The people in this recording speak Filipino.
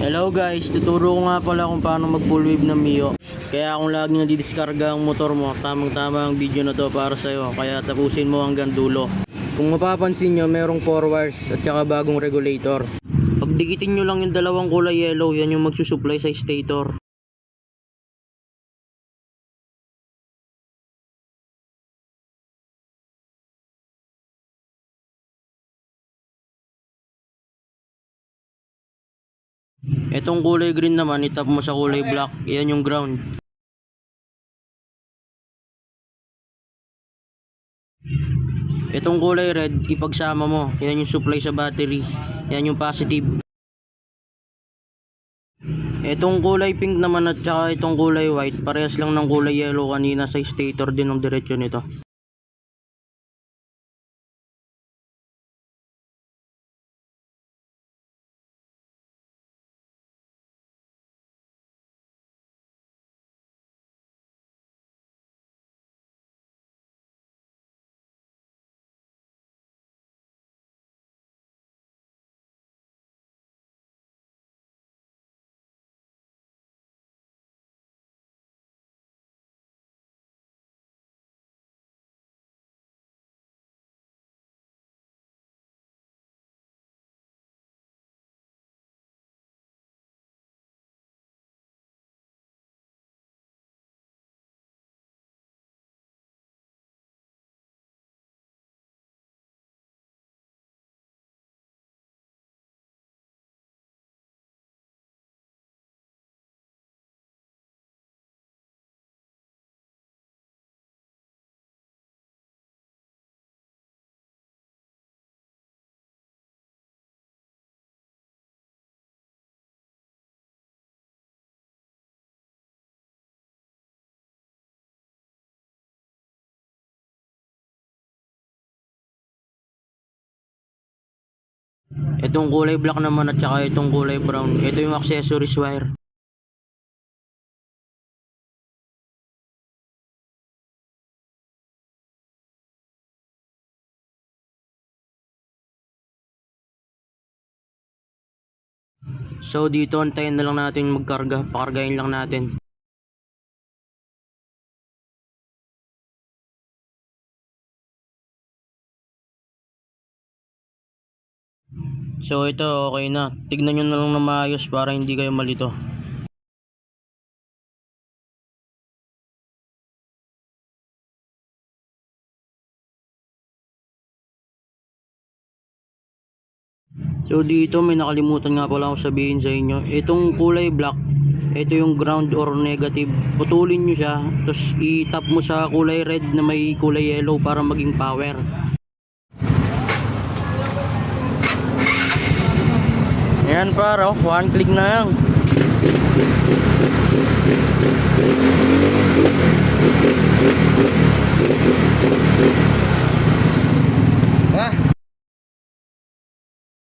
Hello guys, tuturo ko nga pala kung paano mag full wave ng Mio. Kaya kung lagi nadidiskarga ang motor mo, tamang tama ang video na to para sa'yo. Kaya tapusin mo hanggang dulo. Kung mapapansin nyo, merong 4 wires at saka bagong regulator. Pagdikitin nyo lang yung dalawang kulay yellow, yan yung magsusupply sa stator. Etong kulay green naman, itap mo sa kulay black, yan yung ground. Itong kulay red, ipagsama mo, yan yung supply sa battery, yan yung positive. Itong kulay pink naman at saka itong kulay white, parehas lang ng kulay yellow kanina sa stator din ng diretsyon nito. Itong kulay black naman at saka itong kulay brown, ito yung accessories wire. So dito antayin na lang natin magkarga, pakargahin lang natin. So ito okay na, tignan nyo na lang na maayos para hindi kayo malito. So dito may nakalimutan nga pala akong sabihin sa inyo. Itong kulay black, ito yung ground or negative. Putulin nyo siya, tapos itap mo sa kulay red na may kulay yellow para maging power. Ayan paro, one click na lang.